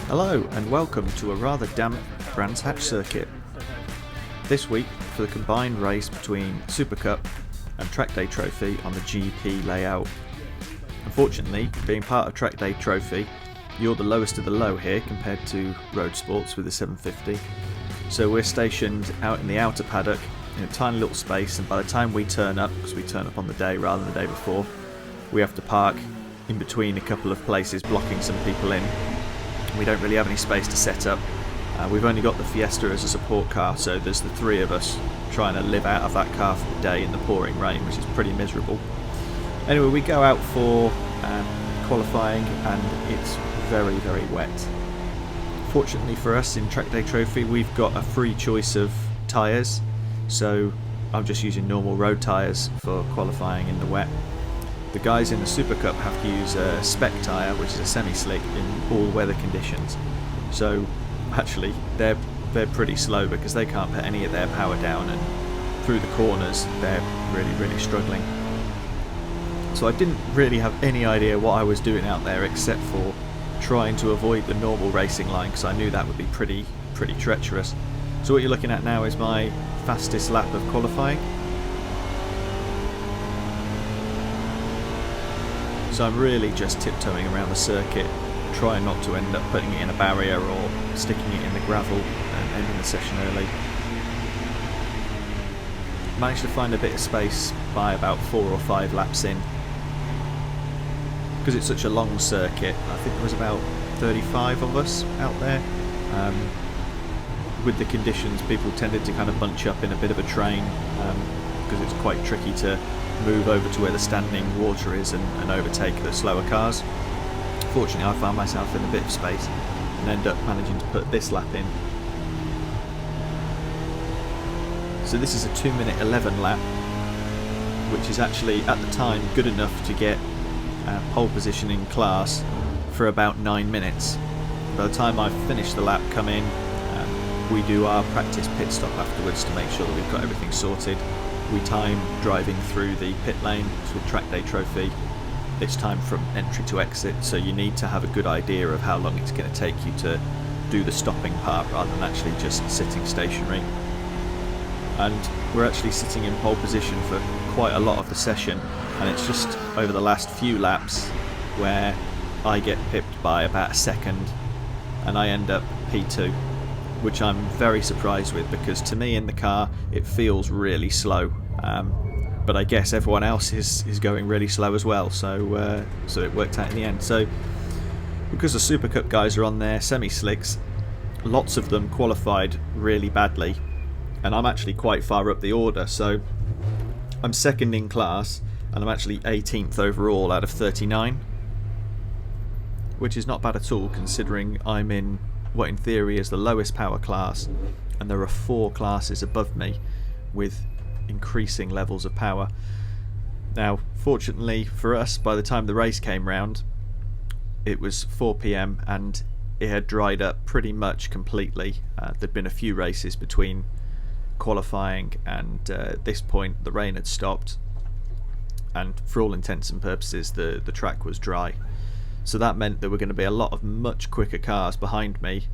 Hello and welcome to a rather damp Brands Hatch circuit. This week for the combined race between Super Cup and Trackday Trophy on the GP layout. Unfortunately, being part of Trackday Trophy, you're the lowest of the low here compared to road sports with the 750. So we're stationed out in the outer paddock in a tiny little space, and by the time we turn up, because we turn up on the day rather than the day before, we have to park in between a couple of places blocking some people in. We don't really have any space to set up. We've only got the Fiesta as a support car, so there's the three of us trying to live out of that car for the day in the pouring rain, which is pretty miserable. Anyway, we go out for qualifying and it's very, very wet. Fortunately for us in Trackday Trophy, we've got a free choice of tyres, so I'm just using normal road tyres for qualifying in the wet. The guys in the Super Cup have to use a spec tyre, which is a semi-slick in all weather conditions. So actually they're pretty slow because they can't put any of their power down, and through the corners they're really struggling. So I didn't really have any idea what I was doing out there except for trying to avoid the normal racing line, because I knew that would be pretty treacherous. So what you're looking at now is my fastest lap of qualifying. So I'm really just tiptoeing around the circuit, trying not to end up putting it in a barrier or sticking it in the gravel and ending the session early. Managed to find a bit of space by about 4 or 5 laps in. Because it's such a long circuit, I think there was about 35 of us out there. With the conditions, people tended to kind of bunch up in a bit of a train, because it's quite tricky to move over to where the standing water is and overtake the slower cars. Fortunately, I found myself in a bit of space and ended up managing to put this lap in. So this is a 2:11 lap, which is actually at the time good enough to get pole position in class for about 9 minutes. By the time I finish the lap, come in, we do our practice pit stop afterwards to make sure that we've got everything sorted. We time driving through the pit lane with Trackday Trophy. It's time from entry to exit, so you need to have a good idea of how long it's going to take you to do the stopping part rather than actually just sitting stationary. And we're actually sitting in pole position for quite a lot of the session, and it's just over the last few laps where I get pipped by about a second and I end up P2. Which I'm very surprised with, because to me in the car it feels really slow, but I guess everyone else is going really slow as well, so it worked out in the end. So because the Super Cup guys are on their semi-slicks, lots of them qualified really badly, and I'm actually quite far up the order, so I'm second in class and I'm actually 18th overall out of 39, which is not bad at all considering I'm in what in theory is the lowest power class, and there are 4 classes above me with increasing levels of power. Now fortunately for us, by the time the race came round it was 4 PM and it had dried up pretty much completely. There'd been a few races between qualifying and this point. The rain had stopped, and for all intents and purposes the track was dry. So that meant there were going to be a lot of much quicker cars behind me,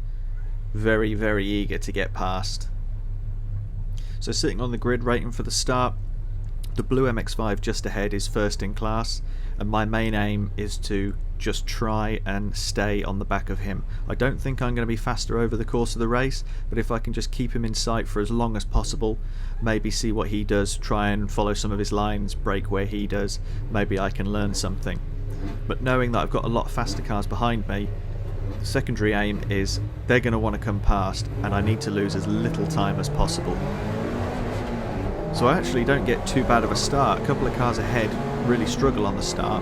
very eager to get past. So sitting on the grid waiting for the start, the blue MX5 just ahead is first in class, and my main aim is to just try and stay on the back of him. I don't think I'm going to be faster over the course of the race, but if I can just keep him in sight for as long as possible, maybe see what he does, try and follow some of his lines, brake where he does, maybe I can learn something. But knowing that I've got a lot of faster cars behind me, the secondary aim is they're going to want to come past, and I need to lose as little time as possible. So I actually don't get too bad of a start. A couple of cars ahead really struggle on the start,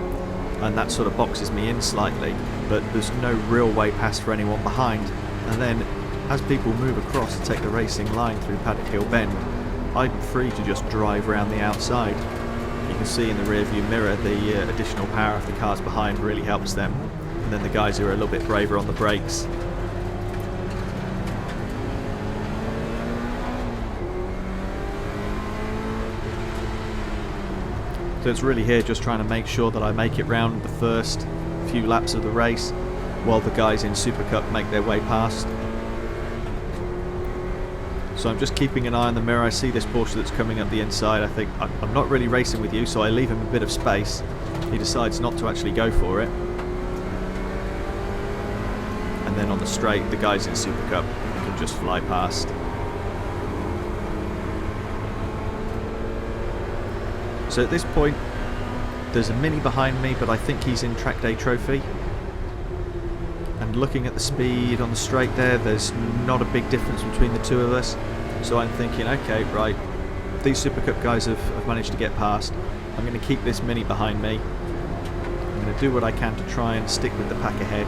and that sort of boxes me in slightly, but there's no real way past for anyone behind. And then as people move across to take the racing line through Paddock Hill Bend, I'm free to just drive around the outside. You can see in the rear view mirror the additional power of the cars behind really helps them, and then the guys who are a little bit braver on the brakes. So it's really here just trying to make sure that I make it round the first few laps of the race, while the guys in Super Cup make their way past. So I'm just keeping an eye on the mirror. I see this Porsche that's coming up the inside. I think I'm not really racing with you, so I leave him a bit of space. He decides not to actually go for it. And then on the straight, the guys in Super Cup can just fly past. So at this point, there's a Mini behind me, but I think he's in Trackday Trophy. And looking at the speed on the straight there, there's not a big difference between the two of us. So I'm thinking, okay, right, these Super Cup guys have managed to get past. I'm going to keep this Mini behind me. I'm going to do what I can to try and stick with the pack ahead.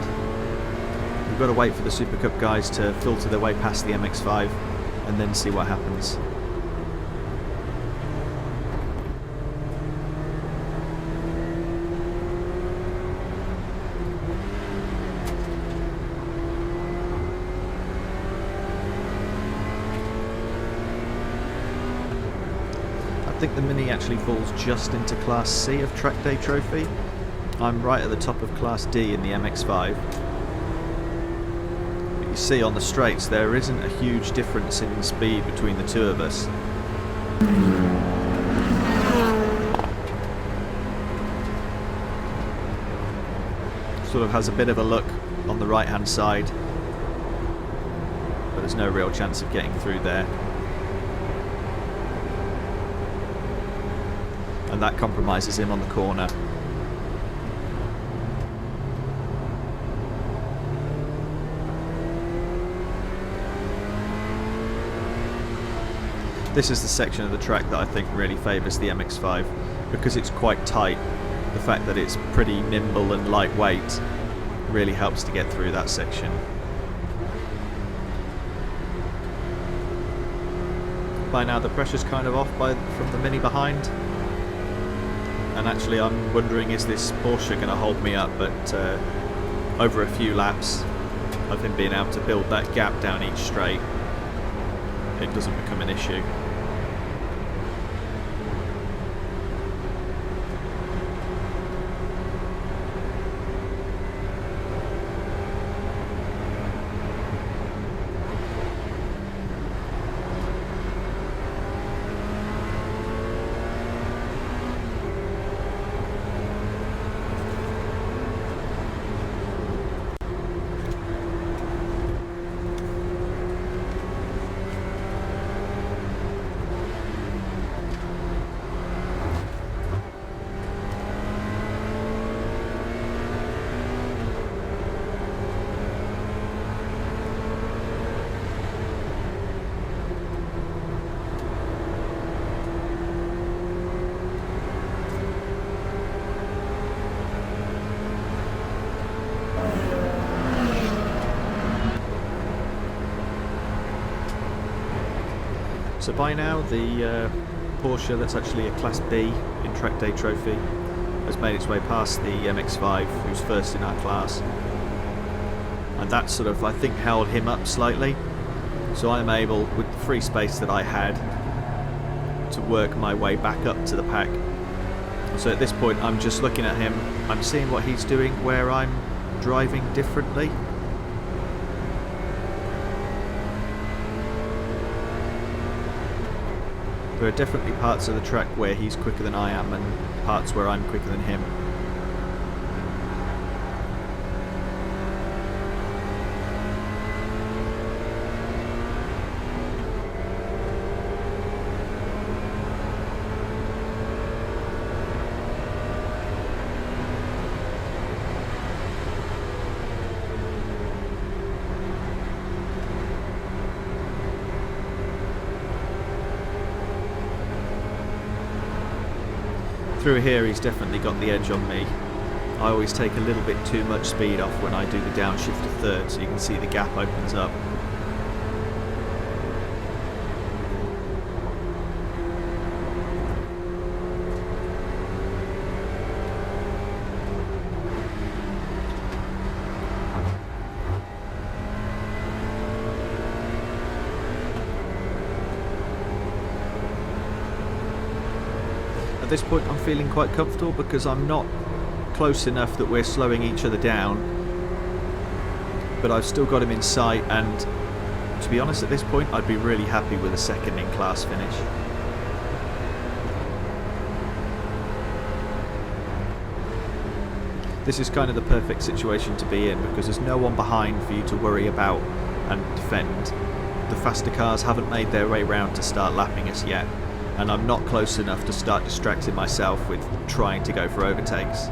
We've got to wait for the Super Cup guys to filter their way past the MX5 and then see what happens. I think the Mini actually falls just into Class C of Trackday Trophy. I'm right at the top of Class D in the MX5. But you see on the straights there isn't a huge difference in speed between the two of us. Sort of has a bit of a look on the right hand side, but there's no real chance of getting through there. And that compromises him on the corner. This is the section of the track that I think really favours the MX5 because it's quite tight. The fact that it's pretty nimble and lightweight really helps to get through that section. By now the pressure's kind of off from the Mini behind. And actually I'm wondering, is this Porsche going to hold me up? But over a few laps of him being able to build that gap down each straight, it doesn't become an issue. So by now the Porsche that's actually a Class B in Trackday Trophy has made its way past the MX5, who's first in our class, and that sort of, I think, held him up slightly. So I'm able, with the free space that I had, to work my way back up to the pack. So at this point I'm just looking at him, I'm seeing what he's doing where I'm driving differently. There are definitely parts of the track where he's quicker than I am and parts where I'm quicker than him. Through here he's definitely got the edge on me. I always take a little bit too much speed off when I do the downshift to third, so you can see the gap opens up. At this point I'm feeling quite comfortable because I'm not close enough that we're slowing each other down, but I've still got him in sight, and to be honest, at this point I'd be really happy with a second in class finish. This is kind of the perfect situation to be in, because there's no one behind for you to worry about and defend. The faster cars haven't made their way round to start lapping us yet, and I'm not close enough to start distracting myself with trying to go for overtakes.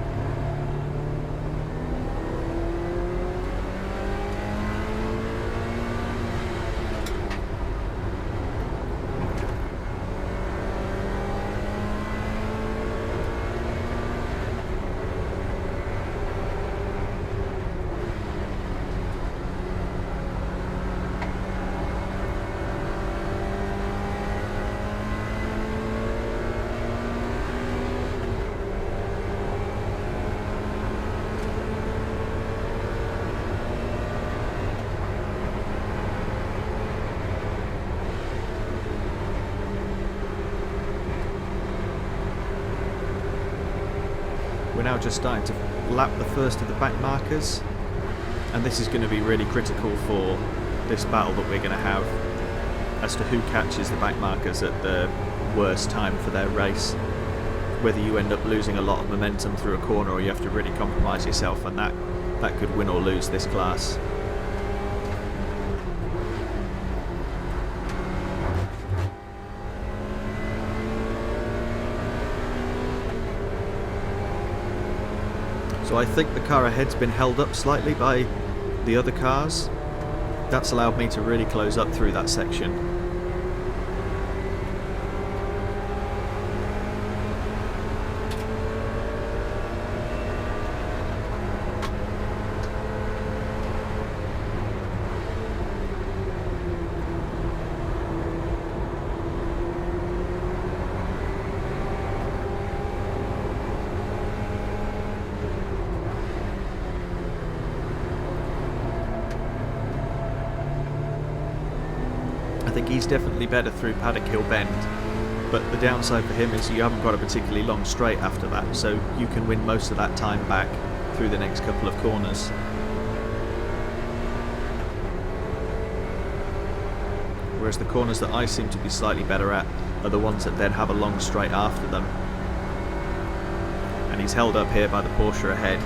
We're now just starting to lap the first of the back markers, and this is going to be really critical for this battle that we're going to have as to who catches the back markers at the worst time for their race. Whether you end up losing a lot of momentum through a corner, or you have to really compromise yourself, and that could win or lose this class. So I think the car ahead's been held up slightly by the other cars. That's allowed me to really close up through that section. I think he's definitely better through Paddock Hill Bend, but the downside for him is you haven't got a particularly long straight after that, so you can win most of that time back through the next couple of corners. Whereas the corners that I seem to be slightly better at are the ones that then have a long straight after them. And he's held up here by the Porsche ahead.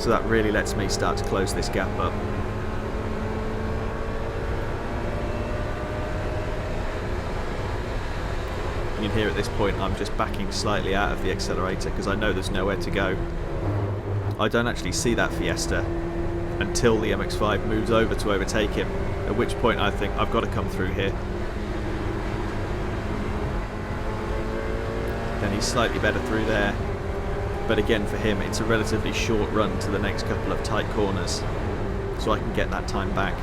So that really lets me start to close this gap up. You can hear at this point I'm just backing slightly out of the accelerator because I know there's nowhere to go. I don't actually see that Fiesta until the MX5 moves over to overtake him, at which point I think I've got to come through here. Then he's slightly better through there, but again for him it's a relatively short run to the next couple of tight corners, so I can get that time back.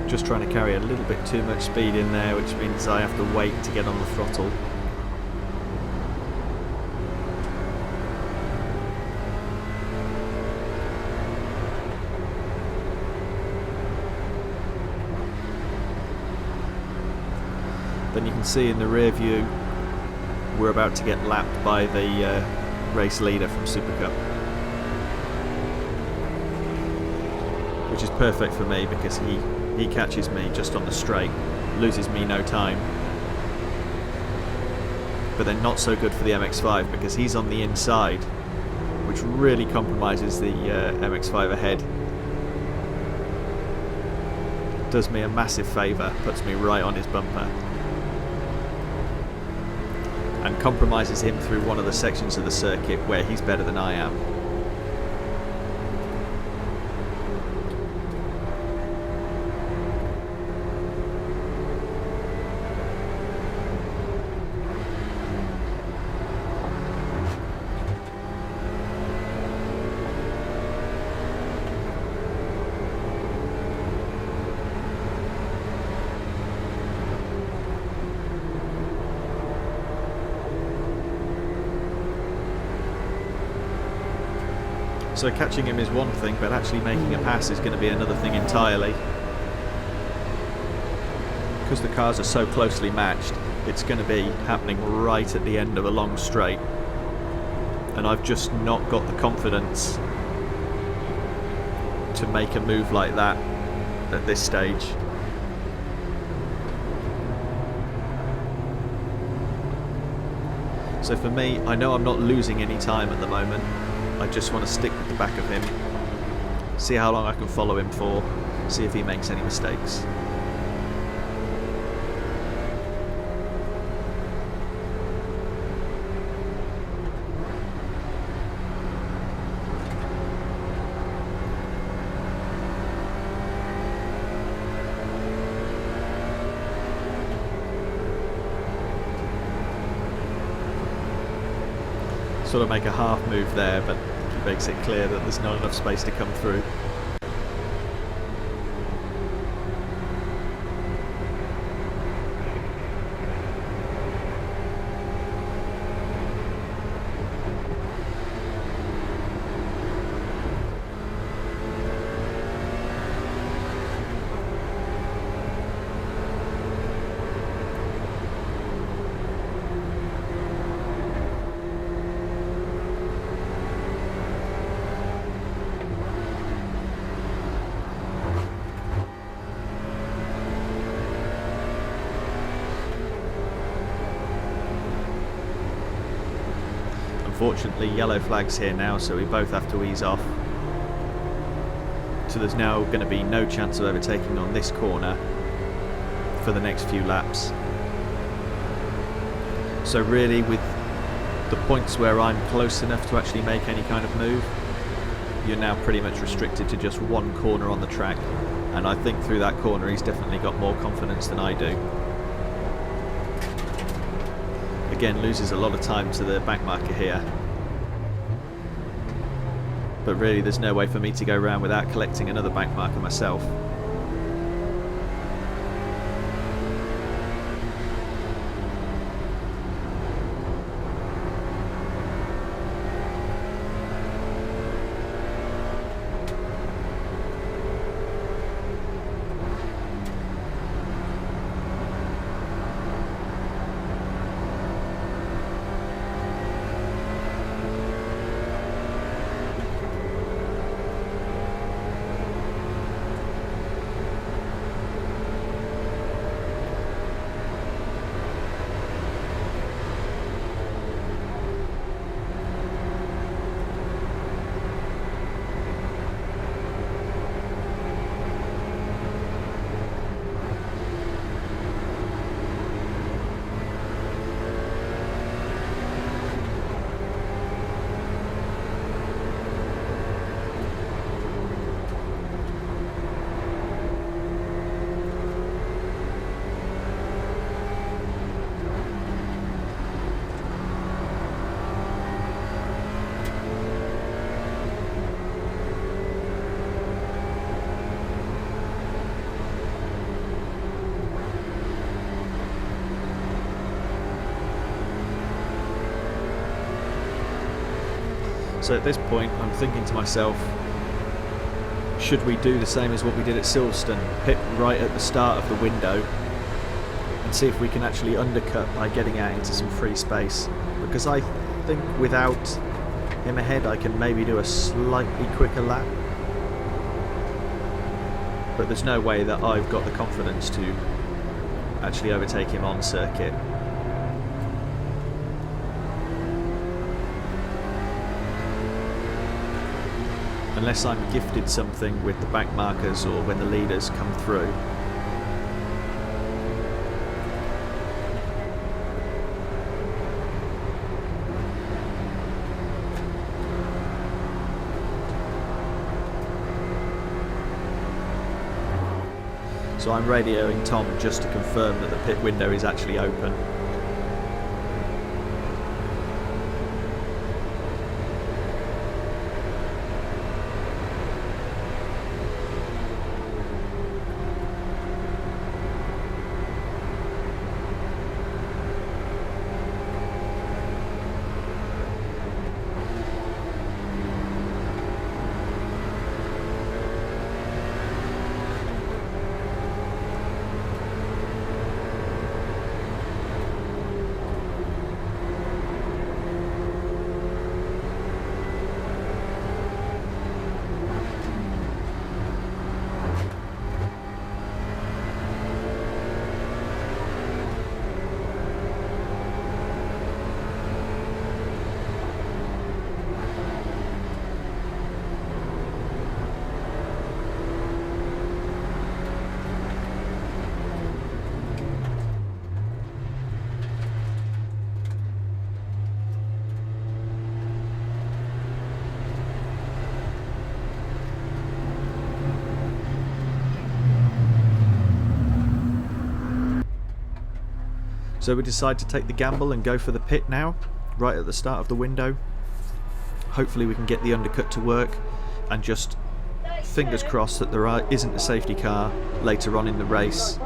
Just trying to carry a little bit too much speed in there, which means I have to wait to get on the throttle. Then you can see in the rear view we're about to get lapped by the race leader from Super Cup, which is perfect for me because he catches me just on the straight, loses me no time. But then not so good for the MX5 because he's on the inside, which really compromises the MX5 ahead. Does me a massive favour, puts me right on his bumper. and compromises him through one of the sections of the circuit where he's better than I am. So catching him is one thing, but actually making a pass is going to be another thing entirely. Because the cars are so closely matched, it's going to be happening right at the end of a long straight. And I've just not got the confidence to make a move like that at this stage. So for me, I know I'm not losing any time at the moment. I just want to stick with the back of him, see how long I can follow him for, see if he makes any mistakes. Sort of make a half move there, but he makes it clear that there's not enough space to come through. Unfortunately, yellow flag's here now, so we both have to ease off. So there's now going to be no chance of overtaking on this corner for the next few laps. So really, with the points where I'm close enough to actually make any kind of move, you're now pretty much restricted to just one corner on the track. And I think through that corner he's definitely got more confidence than I do. Again, loses a lot of time to the back marker here. But really there's no way for me to go around without collecting another back marker myself. So at this point I'm thinking to myself, should we do the same as what we did at Silverstone, pit right at the start of the window and see if we can actually undercut by getting out into some free space, because I think without him ahead I can maybe do a slightly quicker lap, but there's no way that I've got the confidence to actually overtake him on circuit. Unless I'm gifted something with the back markers or when the leaders come through. So I'm radioing Tom just to confirm that the pit window is actually open. So we decide to take the gamble and go for the pit now, right at the start of the window. Hopefully we can get the undercut to work, and just fingers crossed that there isn't a safety car later on in the race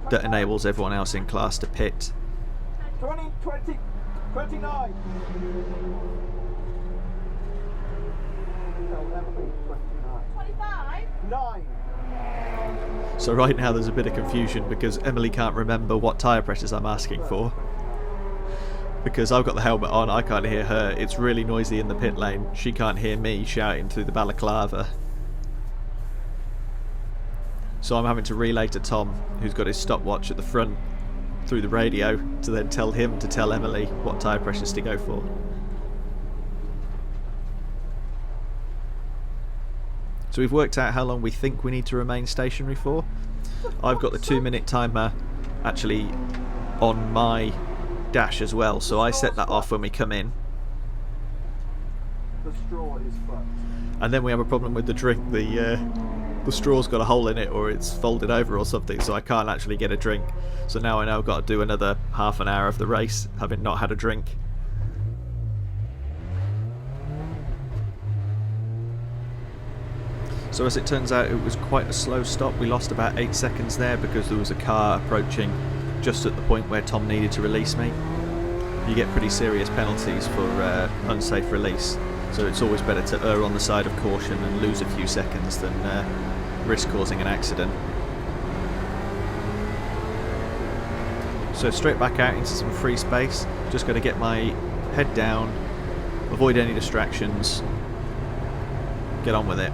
that enables everyone else in class to pit. 20, 20, 29. No, Emily, 29. 25? 9. So right now there's a bit of confusion because Emily can't remember what tyre pressures I'm asking for. Because I've got the helmet on, I can't hear her. It's really noisy in the pit lane. She can't hear me shouting through the balaclava. So I'm having to relay to Tom, who's got his stopwatch at the front, through the radio, to then tell him to tell Emily what tyre pressures to go for. So we've worked out how long we think we need to remain stationary for. I've got the 2-minute timer actually on my dash as well, so I set that off when we come in. The straw is fucked. And then we have a problem with the drink. The straw's got a hole in it, or it's folded over or something, so I can't actually get a drink. So now I know I've got to do another half an hour of the race having not had a drink. So as it turns out, it was quite a slow stop. We lost about 8 seconds there because there was a car approaching just at the point where Tom needed to release me. You get pretty serious penalties for unsafe release, so it's always better to err on the side of caution and lose a few seconds than risk causing an accident. So straight back out into some free space. Just got to get my head down, avoid any distractions, get on with it.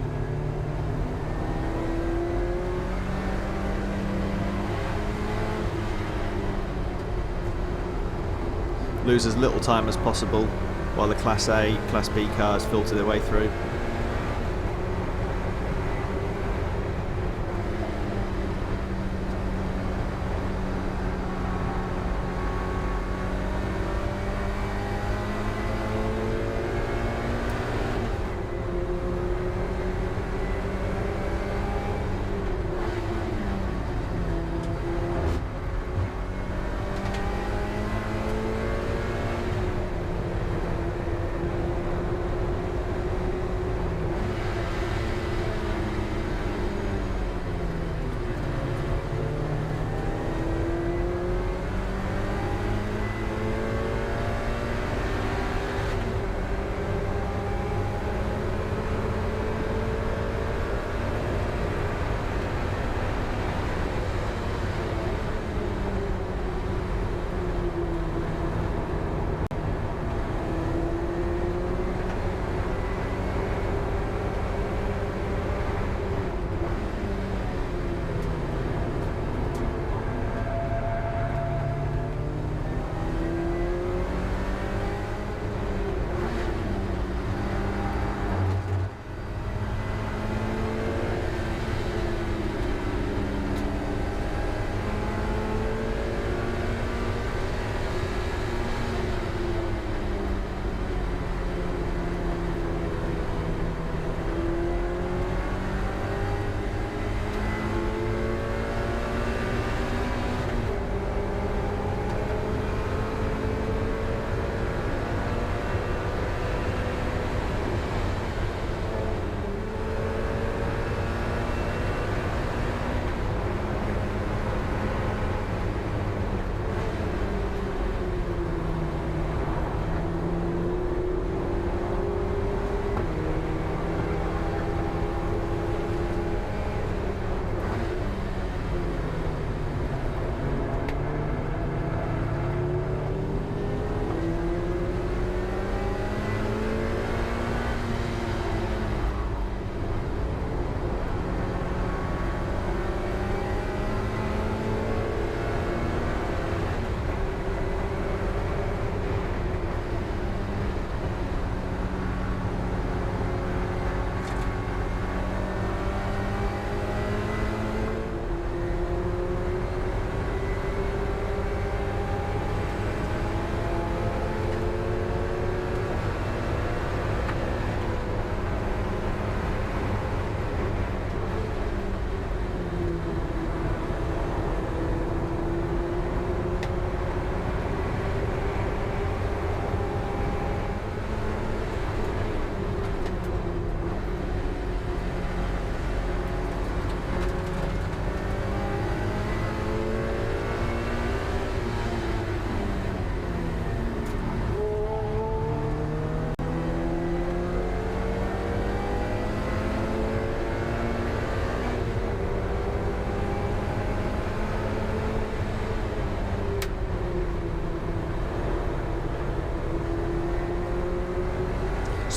Lose as little time as possible while the Class A, Class B cars filter their way through.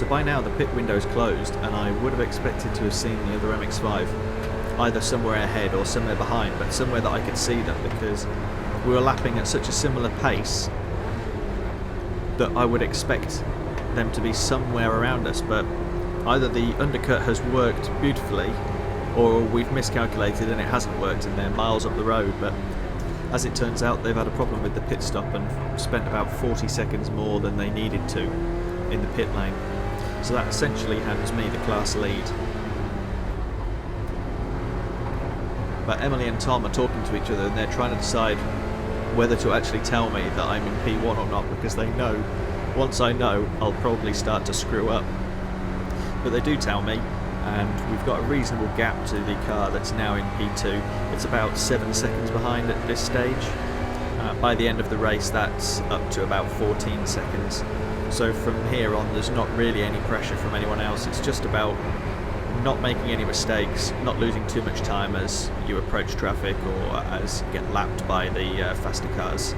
So by now the pit window's closed, and I would have expected to have seen the other MX5 either somewhere ahead or somewhere behind, but somewhere that I could see them, because we were lapping at such a similar pace that I would expect them to be somewhere around us. But either the undercut has worked beautifully, or we've miscalculated and it hasn't worked and they're miles up the road. But as it turns out, they've had a problem with the pit stop and spent about 40 seconds more than they needed to in the pit lane. So that essentially hands me the class lead. But Emily and Tom are talking to each other, and they're trying to decide whether to actually tell me that I'm in P1 or not, because they know, once I know, I'll probably start to screw up. But they do tell me, and we've got a reasonable gap to the car that's now in P2. It's about 7 seconds behind at this stage. By the end of the race, that's up to about 14 seconds. So from here on, there's not really any pressure from anyone else. It's just about not making any mistakes, not losing too much time as you approach traffic or as you get lapped by the faster cars.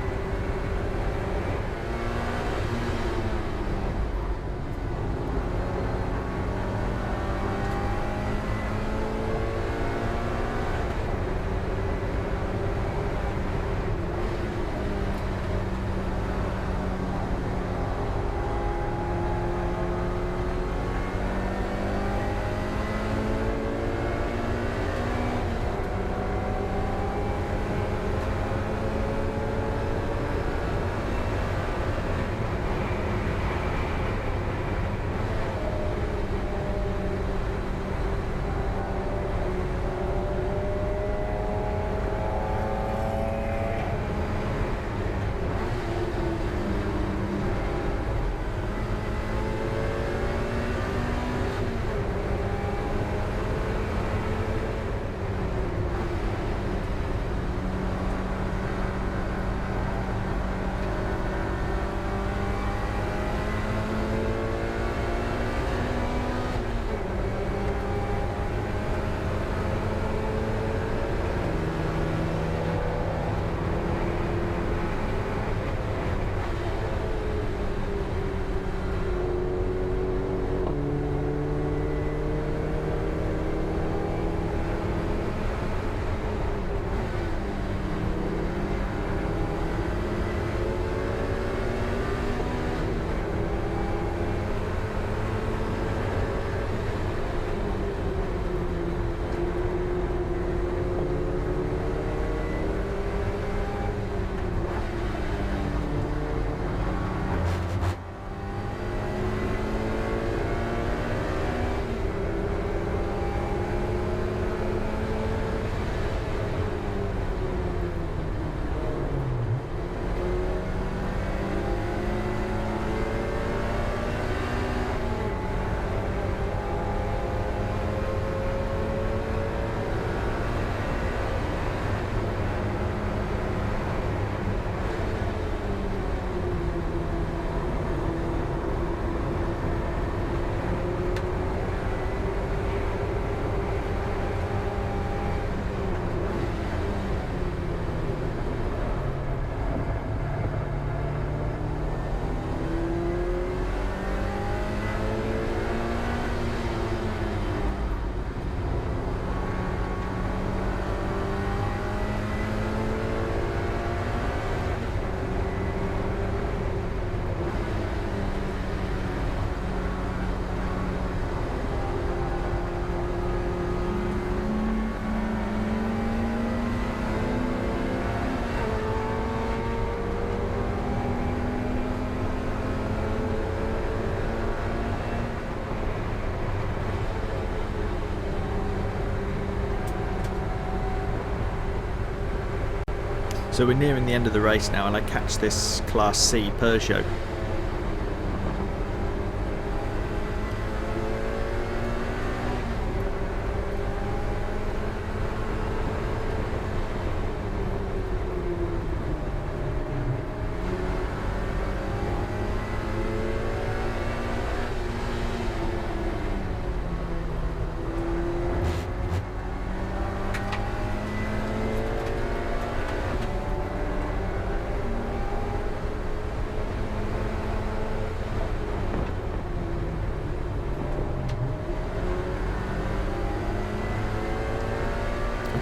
So we're nearing the end of the race now, and I catch this Class C Peugeot.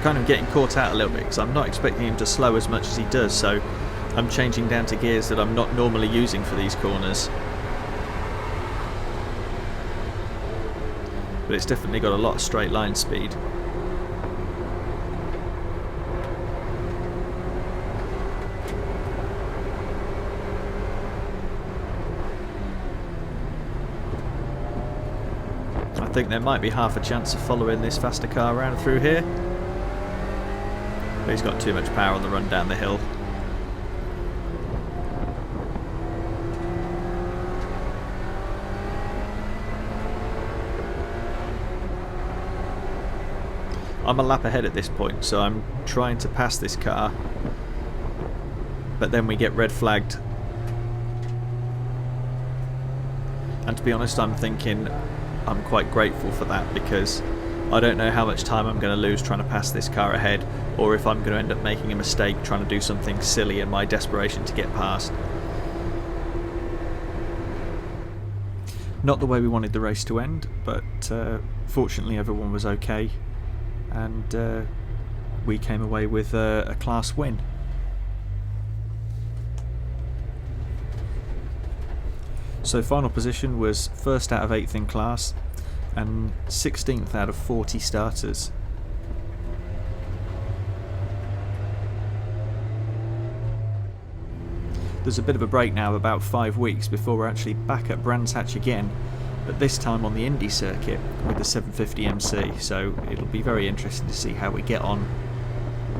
kind of getting caught out a little bit because I'm not expecting him to slow as much as he does, so I'm changing down to gears that I'm not normally using for these corners. But it's definitely got a lot of straight line speed. I think there might be half a chance of following this faster car around through here. But he's got too much power on the run down the hill. I'm a lap ahead at this point, so I'm trying to pass this car. But then we get red flagged. And to be honest, I'm thinking I'm quite grateful for that, because I don't know how much time I'm going to lose trying to pass this car ahead, or if I'm going to end up making a mistake trying to do something silly in my desperation to get past. Not the way we wanted the race to end, but fortunately everyone was okay, and we came away with a class win. So final position was 1st out of 8th in class and 16th out of 40 starters. There's a bit of a break now of about 5 weeks before we're actually back at Brands Hatch again, but this time on the Indy circuit with the 750 MC, so it'll be very interesting to see how we get on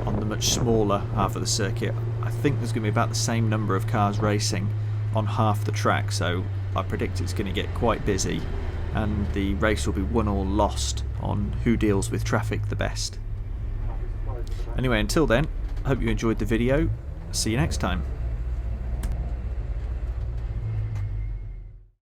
the much smaller half of the circuit. I think there's going to be about the same number of cars racing on half the track, so I predict it's going to get quite busy and the race will be won or lost on who deals with traffic the best. Anyway, until then, I hope you enjoyed the video. See you next time.